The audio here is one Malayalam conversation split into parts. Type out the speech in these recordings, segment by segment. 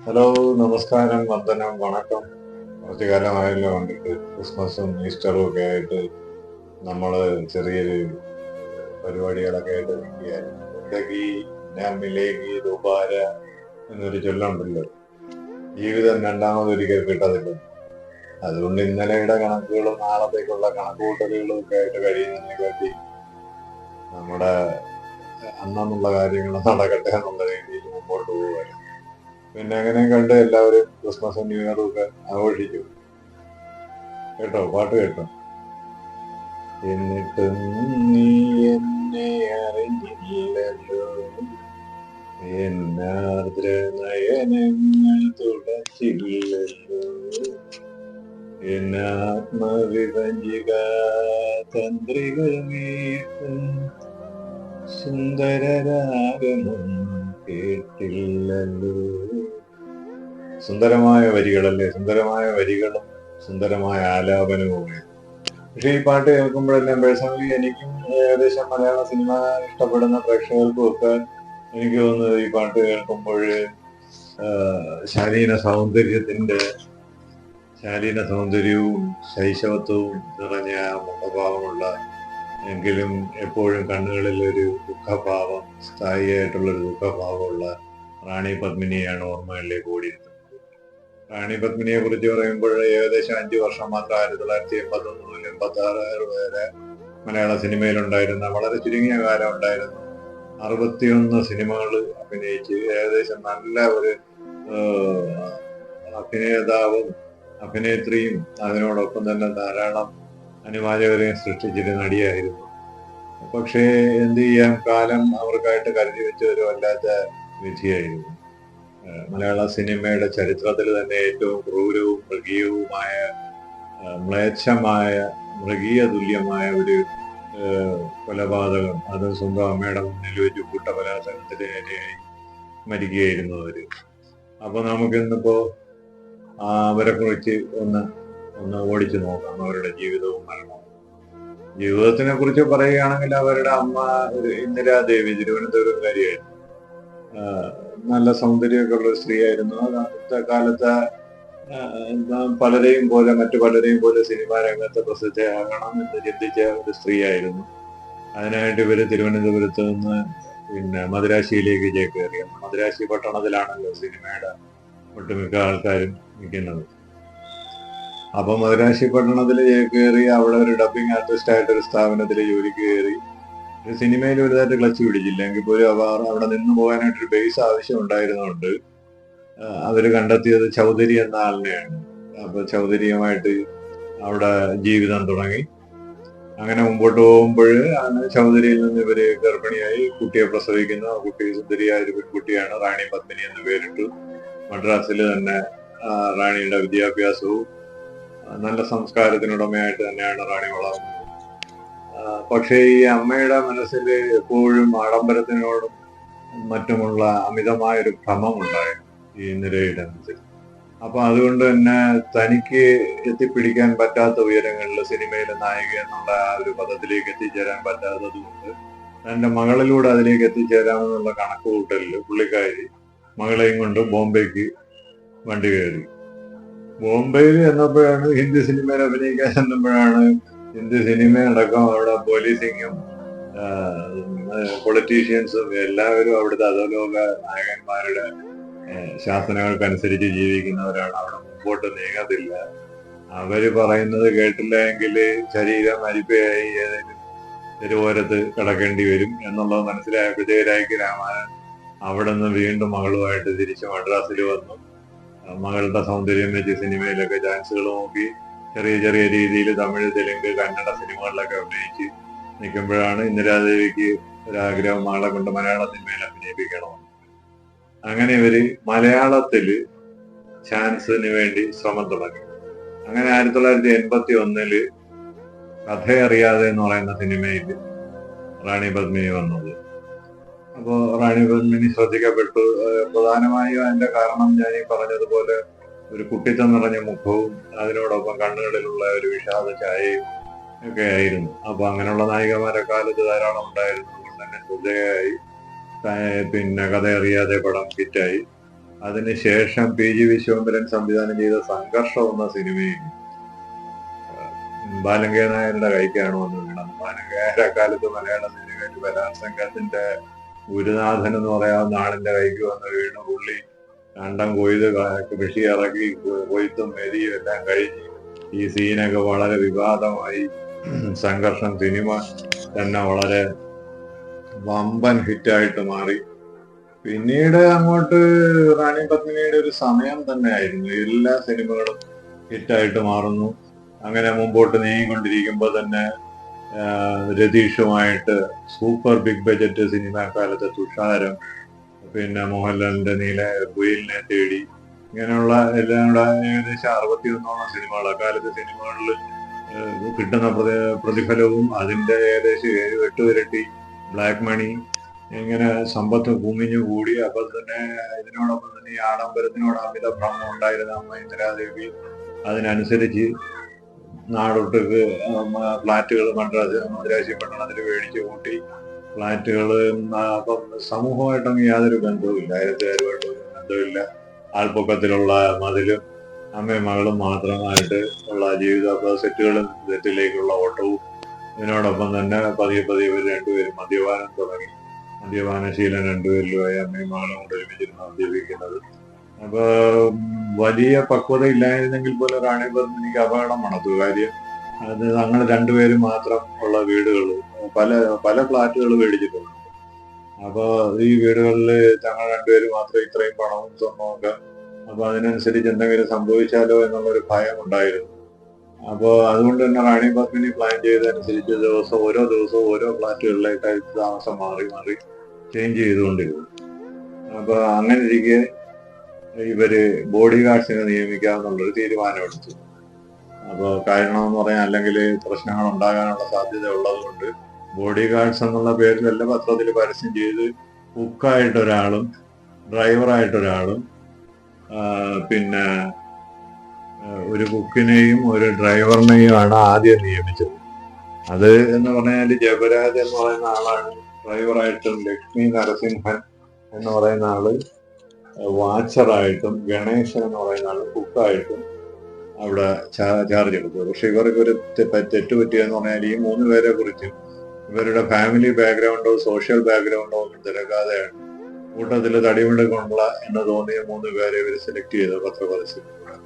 ഹലോ, നമസ്കാരം, വന്ദനം, വണക്കം. കുറച്ചു കാലമായല്ലോ കണ്ടിട്ട്. ക്രിസ്മസും ഈസ്റ്ററും ഒക്കെ ആയിട്ട് നമ്മള് ചെറിയൊരു പരിപാടികളൊക്കെ ആയിട്ട് നിൽക്കുകയായിരുന്നു. ജിന്ദഗി നാ മിലേഗി ദോബാര എന്നൊരു ചൊല്ലുണ്ടല്ലോ, ജീവിതം രണ്ടാമതൊരിക്കൽ കിട്ടത്തില്ല. അതുകൊണ്ട് ഇന്നലെയുടെ കണക്കുകളും നാളത്തേക്കുള്ള കണക്കുകൂട്ടലുകളും ഒക്കെ ആയിട്ട് കഴിയുന്നതിനെ കാട്ടി നമ്മുടെ അന്നുള്ള കാര്യങ്ങൾ നടക്കട്ടെ എന്നുള്ള രീതിയിൽ മുമ്പോട്ട് പോവുകയാണ്. പിന്നെ അങ്ങനെ കണ്ട് എല്ലാവരും ക്രിസ്മസും ന്യൂ ഇയറും ഒക്കെ ആഘോഷിച്ചു. കേട്ടോ, പാട്ട് കേട്ടോ. എന്നിട്ടും നീ എന്നെ അറിഞ്ഞില്ലല്ലോ, എന്നാർദ്ര നയനങ്ങൾ തുടച്ചില്ലല്ലോ, എന്നാത്മവിഭജിക തന്ത്രികൾ മീട്ടും സുന്ദരരാഗമൊന്നും കേട്ടില്ലല്ലോ. സുന്ദരമായ വരികളല്ലേ, സുന്ദരമായ വരികളും സുന്ദരമായ ആലാപനവുമേ. പക്ഷെ ഈ പാട്ട് കേൾക്കുമ്പോഴെല്ലാം പേഴ്സണലി എനിക്കും ഏകദേശം മലയാള സിനിമ ഇഷ്ടപ്പെടുന്ന പ്രേക്ഷകർക്കും ഒക്കെ എനിക്ക് തോന്നുന്നത് ഈ പാട്ട് കേൾക്കുമ്പോൾ ശാലീന സൗന്ദര്യവും ശൈശവത്വവും നിറഞ്ഞ മുഖഭാവമുള്ള, എങ്കിലും എപ്പോഴും കണ്ണുകളിൽ ഒരു ദുഃഖഭാവം, സ്ഥായിയായിട്ടുള്ളൊരു ദുഃഖഭാവമുള്ള റാണി പത്മിനിയാണ് ഓർമ്മകളിലേക്ക് ഓടിയിരുന്നത്. റാണി പത്മിനിയെ കുറിച്ച് പറയുമ്പോൾ ഏകദേശം 5 വർഷം മാത്രം 1981 മുതൽ 86 വരെ മലയാള സിനിമയിലുണ്ടായിരുന്ന, വളരെ ചുരുങ്ങിയ കാലം ഉണ്ടായിരുന്നു. 61 സിനിമകൾ അഭിനയിച്ച് ഏകദേശം നല്ല ഒരു അഭിനേതാവും അഭിനേത്രിയും അതിനോടൊപ്പം തന്നെ ധാരാളം അനുവാചകരെയും സൃഷ്ടിച്ചൊരു നടിയായിരുന്നു. പക്ഷേ എന്ത് ചെയ്യാം, കാലം അവർക്കായിട്ട് കരുതി വെച്ച ഒരു വല്ലാത്ത വിധിയായിരുന്നു. മലയാള സിനിമയുടെ ചരിത്രത്തിൽ തന്നെ ഏറ്റവും ക്രൂരവും മൃഗീയവുമായ, മ്ലേച്ഛമായ, മൃഗീയ തുല്യമായ ഒരു കൊലപാതകം, അത് സ്വന്തം അമ്മയുടെ മുന്നിൽ വെച്ച് കൂട്ടബലാത്സംഗത്തിന് ഇരയായി മരിക്കുകയായിരുന്നു അവര്. അപ്പൊ നമുക്കിന്നിപ്പോ അവരെ കുറിച്ച് ഒന്ന് ഓടിച്ചു നോക്കാം, അവരുടെ ജീവിതവും മരണവും. ജീവിതത്തിനെ കുറിച്ച് പറയുകയാണെങ്കിൽ അവരുടെ അമ്മ ഒരു ഇന്ദിരാദേവി തിരുവനന്തപുരംകാരിയായിരുന്നു. നല്ല സൗന്ദര്യമൊക്കെ ഉള്ള സ്ത്രീയായിരുന്നു. അന്നത്തെ കാലത്ത് മറ്റു പലരെയും പോലെ സിനിമാ രംഗത്ത് പ്രസിദ്ധയാകണം എന്ന് ചിന്തിച്ച ഒരു സ്ത്രീയായിരുന്നു. അതിനായിട്ട് ഇവര് തിരുവനന്തപുരത്ത് നിന്ന് മദിരാശിയിലേക്ക് ചേക്കേറി. മദിരാശി പട്ടണത്തിലാണല്ലോ സിനിമയുടെ ഒട്ടുമിക്ക ആൾക്കാരും നിൽക്കുന്നത്. അപ്പൊ മദിരാശി പട്ടണത്തിൽ ചേക്കേറി അവിടെ ഒരു ഡബിങ് ആർട്ടിസ്റ്റ് ആയിട്ട് ഒരു സ്ഥാപനത്തിൽ ജോലിക്ക് കയറി. ഒരു സിനിമയിൽ വലുതായിട്ട് ക്ലച്ച് പിടിച്ചില്ല എങ്കിൽ പോലും അവിടെ നിന്ന് പോകാനായിട്ടൊരു ബേസ് ആവശ്യം ഉണ്ടായിരുന്നുകൊണ്ട് അവര് കണ്ടെത്തിയത് ചൗധരി എന്ന ആളിനെയാണ്. അപ്പൊ ചൗധരിയുമായിട്ട് അവിടെ ജീവിതം തുടങ്ങി. അങ്ങനെ മുമ്പോട്ട് പോകുമ്പോൾ ചൗധരിയിൽ നിന്ന് ഇവര് ഗർഭിണിയായി കുട്ടിയെ പ്രസവിക്കുന്നു. ആ കുട്ടി സുന്ദരിയായ ഒരു പെൺകുട്ടിയാണ്, റാണി പത്മിനി എന്ന് പേരിട്ടു. മദ്രാസിൽ തന്നെ റാണിയുടെ വിദ്യാഭ്യാസവും നല്ല സംസ്കാരത്തിനുടമയായിട്ട് തന്നെയാണ് റാണി വളർന്നത്. പക്ഷേ ഈ അമ്മയുടെ മനസ്സിൽ എപ്പോഴും ആഡംബരത്തിനോടും മറ്റുമുള്ള അമിതമായൊരു ഭ്രമമുണ്ടായിരുന്നു ഈ നിരയുടെ മനസ്സിൽ. അപ്പൊ അതുകൊണ്ട് തന്നെ തനിക്ക് എത്തിപ്പിടിക്കാൻ പറ്റാത്ത ഉയരങ്ങളിൽ സിനിമയിലെ നായിക എന്നുള്ള ആ ഒരു പദത്തിലേക്ക് എത്തിച്ചേരാൻ പറ്റാത്തത് കൊണ്ട് തന്റെ മകളിലൂടെ അതിലേക്ക് എത്തിച്ചേരാമെന്നുള്ള കണക്കുകൂട്ടലിൽ പുള്ളിക്കാരി മകളെയും കൊണ്ട് ബോംബെക്ക് വണ്ടി കയറി. ബോംബെയിൽ എന്നപ്പോഴാണ് ഹിന്ദി സിനിമയിൽ അഭിനയിക്കാൻ ചെന്നപ്പോഴാണ് ഹിന്ദി സിനിമയടക്കം അവിടെ പോലീസിങ്ങും പൊളിറ്റീഷ്യൻസും എല്ലാവരും അവിടുത്തെ അധോലോക നായകന്മാരുടെ ശാസനകൾക്കനുസരിച്ച് ജീവിക്കുന്നവരാണ്. അവിടെ മുമ്പോട്ട് നീങ്ങത്തില്ല. അവര് പറയുന്നത് കേട്ടില്ല എങ്കിൽ ശരീരം അരിപ്പയായി ഏതെങ്കിലും തെരുവോരത്ത് കിടക്കേണ്ടി വരും എന്നുള്ളത് മനസ്സിലായപ്പോഴത്തേക്ക് രാമായൺ അവിടെ നിന്ന് വീണ്ടും മകളുമായിട്ട് തിരിച്ച് മദ്രാസിൽ വന്നു. മകളുടെ സൗന്ദര്യം വെച്ച് സിനിമയിലൊക്കെ ചാൻസുകൾ നോക്കി ചെറിയ ചെറിയ രീതിയിൽ തമിഴ്, തെലുങ്ക്, കന്നഡ സിനിമകളിലൊക്കെ അഭിനയിച്ച് നിൽക്കുമ്പോഴാണ് ഇന്ദിരാദേവിക്ക് ഒരാഗ്രഹം മകളെ കൊണ്ട് മലയാള സിനിമയിൽ അഭിനയിപ്പിക്കണമെന്ന്. അങ്ങനെ ഇവര് മലയാളത്തില് ചാൻസിന് വേണ്ടി ശ്രമം തുടങ്ങി. അങ്ങനെ 1981 കഥയറിയാതെ എന്ന് പറയുന്ന സിനിമയിൽ റാണി പത്മിനി വന്നത്. അപ്പോ റാണി പത്മിനി ശ്രദ്ധിക്കപ്പെട്ടു. പ്രധാനമായും അതിന്റെ കാരണം ഞാൻ ഈ പറഞ്ഞതുപോലെ ഒരു കുട്ടിത്തം നിറഞ്ഞ മുഖവും അതിനോടൊപ്പം കണ്ണുകളിലുള്ള ഒരു വിഷാദ ഛായയും ഒക്കെ ആയിരുന്നു. അപ്പൊ അങ്ങനെയുള്ള നായികമാരെ കാലത്ത് ധാരാളം ഉണ്ടായിരുന്നു. അതുകൊണ്ട് തന്നെ ശ്രദ്ധേയായി. കഥയറിയാതെ പടം ഹിറ്റായി. അതിനുശേഷം PG വിശ്വംഭരൻ സംവിധാനം ചെയ്ത സംഘർഷം എന്ന സിനിമയിൽ ബാലങ്കേ നായരുടെ കൈക്കാണ് വന്ന് വീണത്. ബാലങ്കേ നായർ അക്കാലത്ത് മലയാള സിനിമയിൽ ബലാത്സംഗത്തിന്റെ ഗുരുനാഥൻ എന്ന് പറയാവുന്ന ആളിന്റെ കൈക്ക് വന്ന് വീണു. പുള്ളി കണ്ടം കൊയ്ത് കൃഷി ഇറക്കി കൊയ്ത്തും മെതിയും എല്ലാം കഴിഞ്ഞ് ഈ സീനൊക്കെ വളരെ വിവാദമായി. സംഘർഷം സിനിമ തന്നെ വളരെ വമ്പൻ ഹിറ്റായിട്ട് മാറി. പിന്നീട് അങ്ങോട്ട് റാണി പത്മിനിയുടെ ഒരു സമയം തന്നെ ആയിരുന്നു. എല്ലാ സിനിമകളും ഹിറ്റായിട്ട് മാറുന്നു. അങ്ങനെ മുമ്പോട്ട് നീങ്ങിക്കൊണ്ടിരിക്കുമ്പോൾ തന്നെ രതീഷുമായിട്ട് സൂപ്പർ ബിഗ് ബജറ്റ് സിനിമ കാലത്ത് തുഷാരം, പിന്നെ മോഹൻലാലിന്റെ കുയിലിനെ തേടി, ഇങ്ങനെയുള്ള എല്ലാം കൂടെ ഏകദേശം 61ഓളം സിനിമകൾ. അക്കാലത്ത് സിനിമകളിൽ കിട്ടുന്ന പ്രതിഫലവും അതിന്റെ ഏകദേശം 7-8 ഇരട്ടി ബ്ലാക്ക് മണി, ഇങ്ങനെ സമ്പത്ത് കുമിഞ്ഞു കൂടി. അപ്പോൾ തന്നെ ഇതിനോടൊപ്പം തന്നെ ഈ ആഡംബരത്തിനോട് അമിത ഭ്രമം ഉണ്ടായിരുന്ന അമ്മ ഇന്ദിരാദേവി അതിനനുസരിച്ച് നാടൊട്ടുക്ക് ഫ്ലാറ്റുകൾ മദ്രാശി പട്ടണത്തിൽ മേടിച്ചു കൂട്ടി. ഫ്ലാറ്റുകൾ അപ്പം സമൂഹമായിട്ടൊന്നും യാതൊരു ബന്ധവുമില്ല, അയൽക്കാരുമായിട്ട് ഒരു ബന്ധമില്ല. ആൾപ്പൊക്കത്തിലുള്ള മതിലും അമ്മയും മകളും മാത്രമായിട്ട് ഉള്ള ജീവിത സെറ്റുകളും സെറ്റിലേക്കുള്ള ഓട്ടവും. ഇതിനോടൊപ്പം തന്നെ പതിയെ ഇവർ രണ്ടുപേരും മദ്യപാനം തുടങ്ങി. മദ്യപാനശീലം രണ്ടുപേരിലുമായി അമ്മയും മകളും കൊണ്ട് ഒരുമിച്ചിരുന്ന് മദ്യപിക്കുന്നത്. അപ്പൊ വലിയ പക്വത ഇല്ലായിരുന്നെങ്കിൽ പോലും റാണി പത്മിനിക്ക് അപകടം മണത്തു. കാര്യം അത് തങ്ങൾ രണ്ടുപേരും മാത്രം ഉള്ള വീടുകൾ പല ഫ്ലാറ്റുകൾ മേടിച്ചിട്ടുണ്ട്. അപ്പൊ ഈ വീടുകളിൽ തങ്ങൾ രണ്ടുപേരും മാത്രം ഇത്രയും പണവും സ്വർണവും ഒക്കെ, അപ്പൊ അതിനനുസരിച്ച് എന്തെങ്കിലും സംഭവിച്ചാലോ എന്നുള്ളൊരു ഭയം ഉണ്ടായിരുന്നു. അപ്പോൾ അതുകൊണ്ട് തന്നെ റാണി പത്മിനി പ്ലാൻ ചെയ്തതനുസരിച്ച് ഓരോ ദിവസവും ഓരോ ഫ്ലാറ്റുകളിലേക്കായിട്ട് താമസം മാറി ചേഞ്ച് ചെയ്തുകൊണ്ടിരുന്നു. അപ്പൊ അങ്ങനെ ഇരിക്കെ ഇവര് ബോഡി ഗാർഡ്സിനെ നിയമിക്കാമെന്നുള്ളൊരു തീരുമാനമെടുത്തു. അപ്പോൾ കാരണം എന്ന് പറയാൻ, അല്ലെങ്കിൽ പ്രശ്നങ്ങൾ ഉണ്ടാകാനുള്ള സാധ്യത ഉള്ളതുകൊണ്ട് ബോഡി ഗാർഡ്സ് എന്നുള്ള പേരിലല്ല പത്രത്തിൽ പരസ്യം ചെയ്ത് കുക്കായിട്ടൊരാളും ഡ്രൈവറായിട്ടൊരാളും പിന്നെ ഒരു കുക്കിനെയും ഒരു ഡ്രൈവറിനെയും ആണ് ആദ്യം നിയമിച്ചത്. അത് എന്ന് പറഞ്ഞാൽ ജബരാജ് എന്ന് പറയുന്ന ആളാണ് ഡ്രൈവറായിട്ടും, ലക്ഷ്മി നരസിംഹൻ എന്ന് പറയുന്ന ആള് വാച്ചറായിട്ടും, ഗണേശൻ എന്ന് പറയുന്ന ആള് കുക്കായിട്ടും അവിടെ ചാർജ് എടുത്തു. പക്ഷെ ഇവർക്ക് ഒരു തെറ്റ് പറ്റിയെന്ന് പറഞ്ഞാൽ ഈ 3 പേരെ കുറിച്ച് ഇവരുടെ ഫാമിലി ബാക്ക്ഗ്രൗണ്ടോ സോഷ്യൽ ബാക്ക്ഗ്രൗണ്ടോ ഒന്നും തിരക്കാതെയാണ് കൂട്ടത്തിൽ തടിമിടുകൊണ്ടുള്ള എന്ന് തോന്നിയ 3 പേരെ ഇവർ സെലക്ട് ചെയ്ത പത്രപരസ്യത്തിലൂടെ.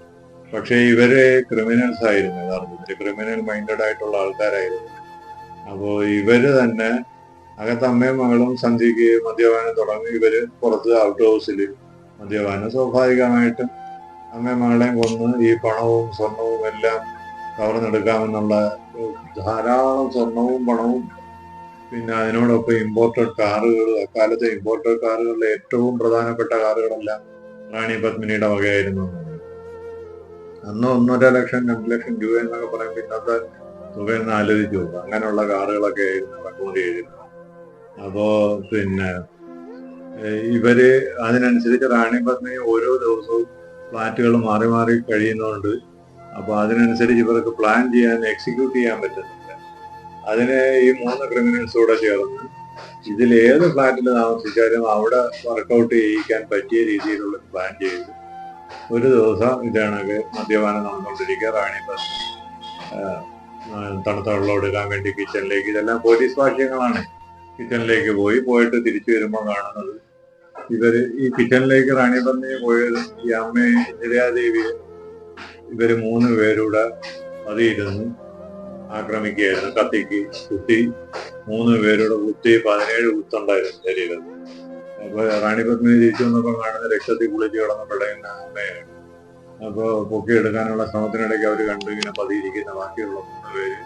പക്ഷെ ഇവര് ക്രിമിനൽസ് ആയിരുന്നു, യഥാർത്ഥത്തിൽ ക്രിമിനൽ മൈൻഡഡ് ആയിട്ടുള്ള ആൾക്കാരായിരുന്നു. അപ്പോൾ ഇവര് തന്നെ അകത്തമ്മയും മകളും സന്ധ്യയ്ക്ക് മദ്യപാനം തുടങ്ങി. ഇവര് പുറത്ത് ഔട്ട് ഹൗസിൽ മദ്യപാനം. സ്വാഭാവികമായിട്ടും അമ്മയും മകളെയും കൊന്ന് ഈ പണവും സ്വർണവും എല്ലാം കവർന്നെടുക്കാമെന്നുള്ള ധാരാളം സ്വർണവും പണവും, പിന്നെ അതിനോടൊപ്പം ഇമ്പോർട്ടഡ് കാറുകൾ. അക്കാലത്തെ ഇമ്പോർട്ടഡ് കാറുകളിലെ ഏറ്റവും പ്രധാനപ്പെട്ട കാറുകളെല്ലാം റാണി പത്മിനിയുടെ വകയായിരുന്നു. അന്ന് 1.5 ലക്ഷം 2 ലക്ഷം രൂപ എന്നൊക്കെ പറയുമ്പോൾ ഇന്നത്തെ തുകയെന്ന് ആലോചിച്ചു നോക്കുക. അങ്ങനെയുള്ള കാറുകളൊക്കെ ആയിരുന്നു റെക്കോർഡ് ചെയ്തിരുന്നത്. അപ്പോ പിന്നെ ഇവര് അതിനനുസരിച്ച് റാണി പത്മിനി ഓരോ ദിവസവും ഫ്ലാറ്റുകൾ മാറി കഴിയുന്നതുകൊണ്ട് അപ്പൊ അതിനനുസരിച്ച് ഇവർക്ക് പ്ലാൻ ചെയ്യാൻ, എക്സിക്യൂട്ട് ചെയ്യാൻ പറ്റുന്നില്ല. അതിന് ഈ 3 ക്രിമിനൽസ് കൂടെ ചേർന്ന് ഇതിൽ ഏത് ഫ്ലാറ്റിൽ താമസിച്ചാലും അവിടെ വർക്കൗട്ട് ചെയ്യിക്കാൻ പറ്റിയ രീതിയിലുള്ള പ്ലാൻ ചെയ്തു. ഒരു ദിവസം ഇതാണെങ്കിൽ മദ്യപാനം നടന്നുകൊണ്ടിരിക്കുക. റാണി പത്മിനി തണുത്ത വെള്ളം എടുക്കാൻ വേണ്ടി കിച്ചണിലേക്ക്, ഇതെല്ലാം പോലീസ് ഭാഷ്യങ്ങളാണ്, കിച്ചണിലേക്ക് പോയിട്ട് തിരിച്ചു വരുമ്പോൾ കാണുന്നത് ഇവര് ഈ കിച്ചണിലേക്ക് റാണി പത്മിനി പോയത് ഈ അമ്മയെ ഇന്ദിരാദേവിയെ ഇവര് 3 പേരൂടെ പതിയിരുന്ന് ആക്രമിക്കുകയായിരുന്നു. കത്തിക്ക് കുത്തി 3 പേരുടെ കുത്തി 17 കുത്തുണ്ടായിരുന്നു ശരീരത്തിൽ. അപ്പൊ റാണി പത്മിനി തിരിച്ചു വന്നപ്പോൾ കാണുന്ന രക്തത്തിൽ കുളിച്ച് കിടന്ന് പിടയുന്ന അമ്മയാണ്. അപ്പൊ പൊക്കിയെടുക്കാനുള്ള ശ്രമത്തിനിടയ്ക്ക് അവർ കണ്ടു ഇങ്ങനെ പതിയിരിക്കുന്ന ബാക്കിയുള്ള 3 പേര്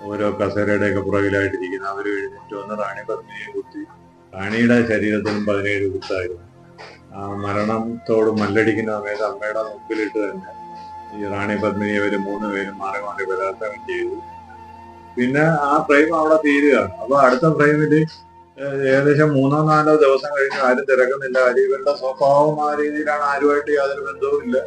ഓരോ കസേരയുടെയൊക്കെ പുറകിലായിട്ടിരിക്കുന്ന. അവര് എഴുന്നേറ്റ് വന്ന് റാണി പത്മിനിയെ കുത്തി. റാണിയുടെ ശരീരത്തിനും 17 കുത്തായിരുന്നു. ആ മരണത്തോട് മല്ലടിക്കുന്ന സമയത്ത് അമ്മയുടെ മുമ്പിലിട്ട് തന്നെ ഈ റാണി പത്മിനി ഇവര് 3 പേരും മാറി ബലാത്സംഗം ചെയ്തു. പിന്നെ ആ ഫ്രെയിം അവിടെ തീരുകയാണ്. അപ്പൊ അടുത്ത ഫ്രെയിമില് ഏകദേശം 3-4 ദിവസം കഴിഞ്ഞ് ആരും തിരക്കുന്നില്ല. കാര്യം ഇവരുടെ സ്വഭാവം ആ രീതിയിലാണ്, ആരുമായിട്ട് യാതൊരു ബന്ധവും ഇല്ല.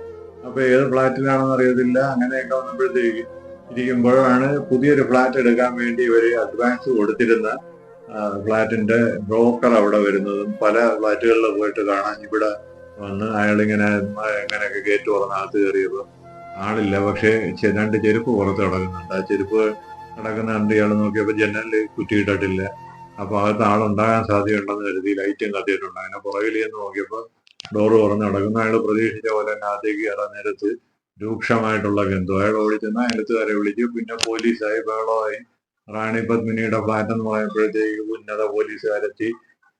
അപ്പൊ ഏത് ഫ്ലാറ്റിലാണെന്ന് അറിയത്തില്ല. അങ്ങനെയൊക്കെ വന്നപ്പോഴത്തേക്ക് ഇരിക്കുമ്പോഴാണ് പുതിയൊരു ഫ്ലാറ്റ് എടുക്കാൻ വേണ്ടി ഇവര് അഡ്വാൻസ് കൊടുത്തിരുന്ന ഫ്ലാറ്റിന്റെ ബ്രോക്കർ അവിടെ വരുന്നതും പല ഫ്ലാറ്റുകളിൽ പോയിട്ട് കാണാൻ ഇവിടെ വന്ന് അയാളിങ്ങനെ എങ്ങനെയൊക്കെ ഗേറ്റ് തുറന്നകത്ത് കയറിയപ്പോ ആളില്ല. പക്ഷെ രണ്ട് ചെരുപ്പ് പുറത്ത് കിടക്കുന്നുണ്ട്. ആ ചെരുപ്പ് കിടക്കുന്ന കണ്ട് ഇയാൾ നോക്കിയപ്പോ ജനലിൽ കുറ്റിയിട്ടിട്ടില്ല. അപ്പൊ അകത്ത് ആളുണ്ടാകാൻ സാധ്യതയുണ്ടെന്ന് കരുതി ലൈറ്റും കത്തിയിട്ടുണ്ട്. അങ്ങനെ പുറകിൽ ചെന്ന് നോക്കിയപ്പോ ഡോറ് തുറന്ന് കിടക്കുന്നു. അയാൾ പ്രതീക്ഷിച്ച പോലെ തന്നെ അകത്തേക്ക് കയറാൻ നേരത്ത് രൂക്ഷമായിട്ടുള്ള ഗന്ധം. അയാൾ ഓടിച്ചെന്ന് അയലത്തുകാരെ വിളിച്ചു. പിന്നെ പോലീസായി, ബഹളമായി. റാണി പത്മിനിയുടെ ഫ്ലാറ്റ് എന്ന് പറയുമ്പോഴത്തേക്ക് ഉന്നത പോലീസുകാരെത്തി.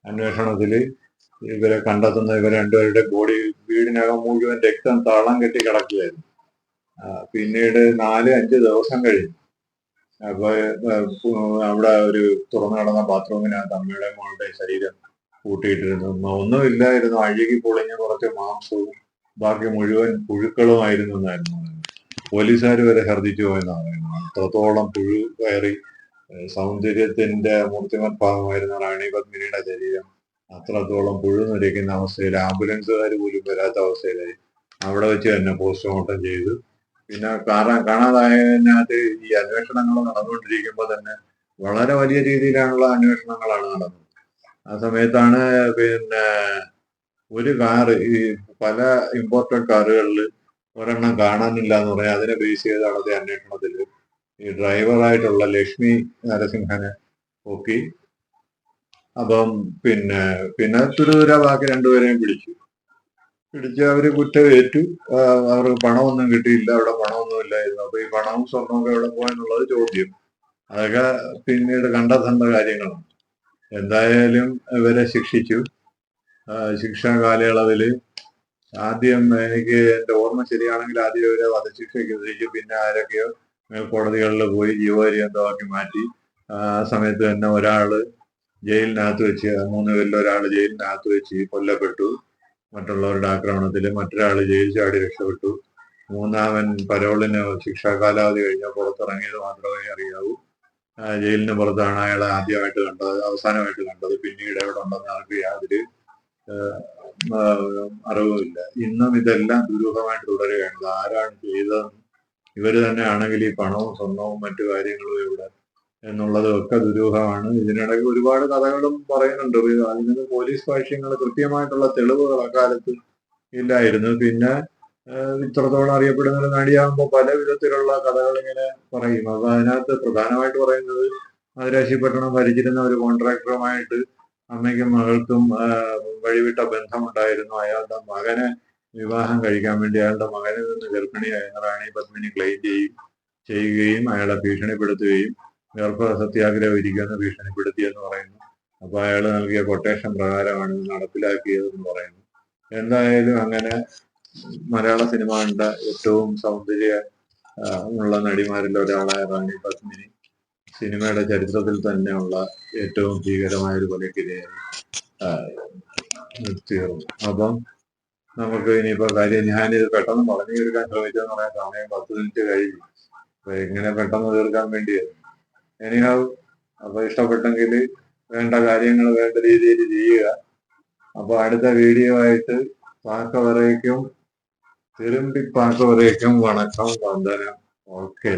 അന്വേഷണത്തില് ഇവരെ കണ്ടെത്തുന്ന ഇവരെ രണ്ടുപേരുടെ ബോഡി വീടിനകം മുഴുവൻ രക്തം തളം കെട്ടി കിടക്കുകയായിരുന്നു. പിന്നീട് 4-5 ദിവസം കഴിഞ്ഞു. അപ്പൊ അവിടെ ഒരു തുറന്നു കിടന്ന ബാത്റൂമിനകത്ത് അമ്മയുടെ മോളുടെ ശരീരം കൂട്ടിയിട്ടിരുന്നു. ഒന്നുമില്ലായിരുന്നു, അഴുകി പൊളിഞ്ഞ കുറച്ച് മാംസവും ബാക്കി മുഴുവൻ പുഴുക്കളുമായിരുന്നു എന്നായിരുന്നു. പോലീസുകാർ വരെ ഛർദ്ദിച്ചു പോയെന്നാണ് പറയുന്നത്. അത്രത്തോളം പുഴു കയറി സൗന്ദര്യത്തിന്റെ മൂർത്തിമത് ഭാഗമായിരുന്ന റാണി പത്മിനിയുടെ ശരീരം അത്രത്തോളം പുഴു നിരക്കുന്ന അവസ്ഥയിൽ ആംബുലൻസുകാർ പോലും വരാത്ത അവസ്ഥയിലായി. അവിടെ വെച്ച് തന്നെ പോസ്റ്റ്മോർട്ടം ചെയ്തു. പിന്നെ കാണാതായതിനകത്ത് ഈ അന്വേഷണങ്ങൾ നടന്നുകൊണ്ടിരിക്കുമ്പോൾ തന്നെ വളരെ വലിയ രീതിയിലുള്ള അന്വേഷണങ്ങളാണ് നടന്നത്. ആ സമയത്താണ് പിന്നെ ഒരു കാറ്, ഈ പല ഇമ്പോർട്ടഡ് കാറുകളിൽ ഒരെണ്ണം കാണാനില്ല എന്ന് പറയാം. അതിനെ ബേസ് ചെയ്ത് നടത്തിയ അന്വേഷണത്തിൽ ഈ ഡ്രൈവറായിട്ടുള്ള ലക്ഷ്മി നരസിംഹനെ പൊക്കി. അപ്പം പിന്നെ തുരുതുര ബാക്കി രണ്ടുപേരെയും പിടിച്ച് അവര് കുറ്റമേറ്റു. അവർക്ക് പണമൊന്നും കിട്ടിയില്ല, അവിടെ പണമൊന്നും ഇല്ലായിരുന്നു. അപ്പൊ ഈ പണവും സ്വർണമൊക്കെ എവിടെ പോയെന്നുള്ളത് ചോദ്യം. അതൊക്കെ പിന്നീട് കണ്ടെത്തേണ്ട കാര്യങ്ങളാണ്. എന്തായാലും ഇവരെ ശിക്ഷിച്ചു. ശിക്ഷാ കാലയളവില് ആദ്യം, എനിക്ക് എന്റെ ഓർമ്മ ശരിയാണെങ്കിൽ, ആദ്യം ഇവരെ വധശിക്ഷയ്ക്ക് വിധിച്ചു. പിന്നെ ആരൊക്കെയോ മേൽക്കോടതികളിൽ പോയി ജീവപര്യന്തമാക്കി മാറ്റി. ആ സമയത്ത് തന്നെ ഒരാള് ജയിലിനകത്ത് വെച്ച്, 3 പേരിൽ ഒരാൾ ജയിലിനകത്ത് വെച്ച് കൊല്ലപ്പെട്ടു മറ്റുള്ളവരുടെ ആക്രമണത്തിൽ. മറ്റൊരാള് ജയിൽ ചാടി രക്ഷപ്പെട്ടു. മൂന്നാമൻ പരോളിന് ശിക്ഷാ കാലാവധി കഴിഞ്ഞാൽ പുറത്തിറങ്ങിയത് മാത്രമേ അറിയാവൂ. ജയിലിന് പുറത്താണ് അയാളെ ആദ്യമായിട്ട് കണ്ടത്, അവസാനമായിട്ട് കണ്ടത്. പിന്നീട് എവിടെ ഉണ്ടെന്ന് ആർക്ക് യാതൊരു അറിവുമില്ല. ഇന്നും ഇതെല്ലാം ദുരൂഹമായിട്ട് തുടരുകയാണ്. ആരാണ് ചെയ്തതെന്ന് ഇവര് തന്നെ ആണെങ്കിൽ ഈ പണവും സ്വർണവും മറ്റു കാര്യങ്ങളും ഇവിടെ എന്നുള്ളതും ഒക്കെ ദുരൂഹമാണ്. ഇതിനിടയ്ക്ക് ഒരുപാട് കഥകളും പറയുന്നുണ്ട്. അതിന് പോലീസ് ഭാഷ്യങ്ങൾ, കൃത്യമായിട്ടുള്ള തെളിവുകൾ അക്കാലത്ത് ഇല്ലായിരുന്നു. പിന്നെ ഇത്രത്തോളം അറിയപ്പെടുന്ന ഒരു നടിയാകുമ്പോൾ പല വിധത്തിലുള്ള കഥകൾ ഇങ്ങനെ പറയും. അപ്പൊ അതിനകത്ത് പ്രധാനമായിട്ട് പറയുന്നത് മദിരാശിപട്ടണം ഭരിച്ചിരുന്ന ഒരു കോൺട്രാക്ടറുമായിട്ട് അമ്മയ്ക്കും മകൾക്കും വഴിവിട്ട ബന്ധമുണ്ടായിരുന്നു. അയാളുടെ മകനെ വിവാഹം കഴിക്കാൻ വേണ്ടി അയാളുടെ മകനിൽ നിന്ന് ഗർഭിണിയായ റാണി പത്മിനി ക്ലെയിം ചെയ്യുകയും അയാളെ ഭീഷണിപ്പെടുത്തുകയും ഗർഭ സത്യാഗ്രഹം ഇരിക്കുമെന്ന് ഭീഷണിപ്പെടുത്തിയെന്ന് പറയുന്നു. അപ്പൊ അയാൾ നൽകിയ കൊട്ടേഷൻ പ്രകാരമാണ് ഇത് നടപ്പിലാക്കിയതെന്ന് പറയുന്നു. എന്തായാലും അങ്ങനെ മലയാള സിനിമ കണ്ട ഏറ്റവും സൗന്ദര്യ ഉള്ള നടിമാരിൽ ഒരാളായ റാണി പത്മിനി സിനിമയുടെ ചരിത്രത്തിൽ തന്നെയുള്ള ഏറ്റവും ഭീകരമായ ഒരു കൊലക്കിരയായി തീർന്നു. അപ്പം നമുക്ക് ഇനിയിപ്പോ കാര്യം, ഞാനിത് പെട്ടെന്ന് പറഞ്ഞു തീർക്കാൻ ശ്രമിച്ചെന്ന് പറയാൻ സമയം 10 മിനിറ്റ് കഴിഞ്ഞു. അപ്പൊ എങ്ങനെ പെട്ടെന്ന് തീർക്കാൻ വേണ്ടിയായിരുന്നു. എനിഹാവ്, അപ്പൊ ഇഷ്ടപ്പെട്ടെങ്കിൽ വേണ്ട കാര്യങ്ങൾ വേണ്ട രീതിയിൽ ചെയ്യുക. അപ്പൊ അടുത്ത വീഡിയോ ആയിട്ട് പാക്കവരേക്കും തിരുമ്പി പാക്കവരേക്കും വണക്കം, വന്ദനം. ഓക്കെ.